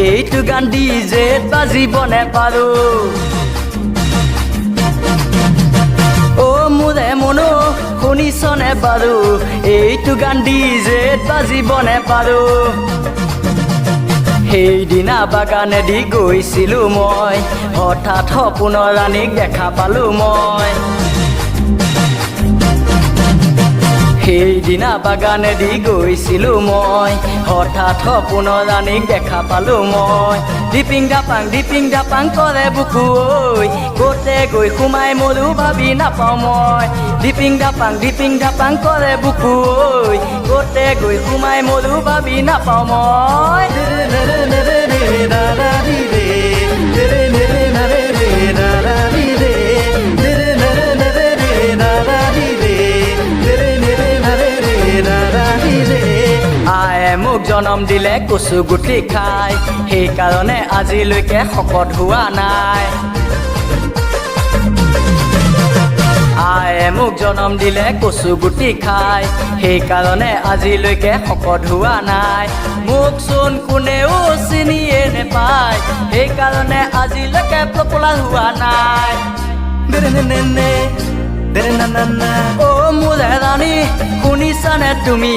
এইটো গান ডিজেত বাজিবনে পাৰো ও মোৰে মনো শুনিছনে বাৰু এইটো গান ডিজেত বাজিবনে পাৰো সেইদিনা বাগানেদি গৈছিলো মই হঠাৎ সপোনৰ ৰাণীক দেখা পালো মই সেইদিনা বাগানেদি গৈছিলো মই হঠাৎ সপোনৰ ৰাণীক দেখা পালো মই ডিপিং ডাপাং কৰে বুকু ঐ গোটে গৈ সোমাই মৰো ভাবি নাপাওঁ মই ডিপিং ডাপাং কৰে বুকু ঐ গোটে গৈ সোমাই মৰো ভাবি নাপাওঁ মই মোক জনম দিলে কচু গুটি খাই সেইকাৰণে আজিলৈকে শকত হোৱা নাই আয়ে মোক জনম দিলে কচু গুটি খাই সেইকাৰণে আজিলৈকে শকত হোৱা নাই মোক চোন কোনেও চিনিয়ে নেপায় সেইকাৰণে আজিলৈকে পপুলাৰ হোৱা নাই ও মোৰে ৰাণী শুনিছানে তুমি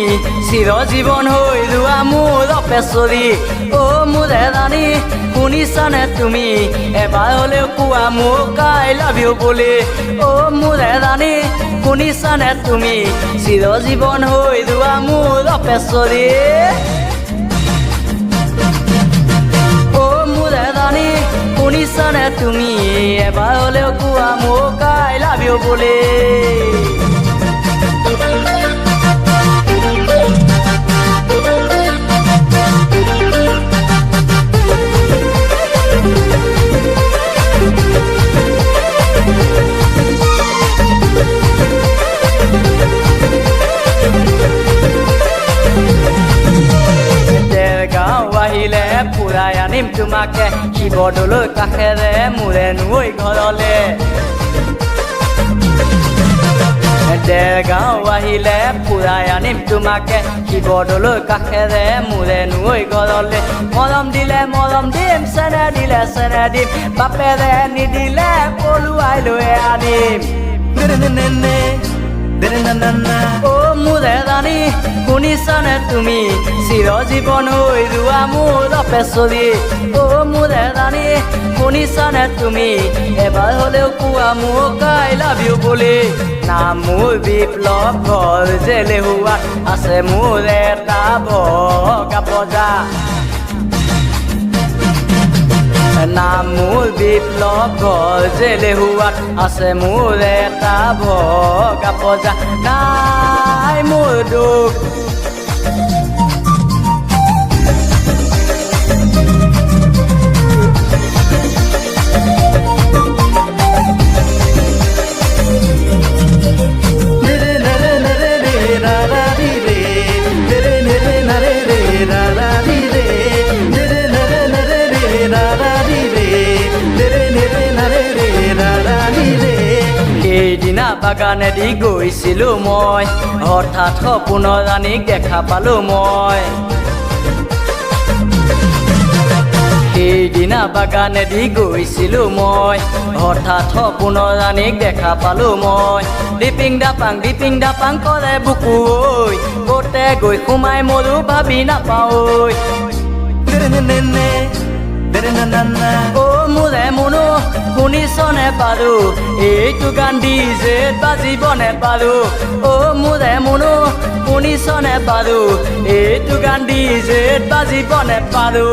চিৰজীৱন হৈ যোৱা মোৰ অপেশ্বৰী ও মোৰে ৰাণী শুনিছানে তুমি এবাৰ হ'লেও কোৱা মোক আই লাভ ইউ বুলি ও মোৰে ৰাণী শুনিছানে তুমি চিৰজীৱন হৈ যোৱা মোৰ অপেশ্বৰী ও মোৰে ৰাণী শুনিছানে তুমি এবাৰ হ'লেও কোৱা মোক আই লাভ ইউ বুলি আহিলে ফুৰাই আনিম তোমাকে শিৱদৌলৰ কাষেৰে মোৰে নৈ ঘৰলে দেৰগাঁও আহিলে ফুৰাই আনিম তোমাকে শিৱদৌলৰ কাষেৰে মোৰে নৈ ঘৰলে মৰম দিম চেনে দিম বাপেৰে নিদিলে পলুৱাই লৈ আনিম ও মোৰে ৰাণী শুনিছানে তুমি চিৰজীৱন হৈ যোৱা মোৰ অপেশ্বৰী ও মোৰে ৰাণী শুনিছানে তুমি এবাৰ হ'লেও কোৱা মোক আই লাভ ইউ বুলি নাম মোৰ বিপ্লৱ ঘৰ জেলেহুৱাত আছে মোৰ এটা ভগা প্ৰজা নাম মোৰ বিপ্লৱ ঘৰ জেলেহুৱাত আছে মোৰ এটা ভগা প্ৰজা নাই মোৰ দুখ সেইদিনা বাগানেদি গৈছিলো মই হঠাৎ সপোনৰ ৰাণীক দেখা পালো মই সেইদিনা বাগানেদি গৈছিলো মই হঠাৎ সপোনৰ ৰাণীক দেখা পালো মই ডিপিং ডাপাং কৰে বুকু ঐ গোটে গৈ সোমাই মৰো ভাবি নাপাওঁ ও মোৰে মনো শুনিছনে বাৰু এইটো গান ডিজেত বাজিবনে পাৰো ও মোৰে মনো শুনিছনে বাৰু এইটো গান ডিজেত বাজিবনে পাৰো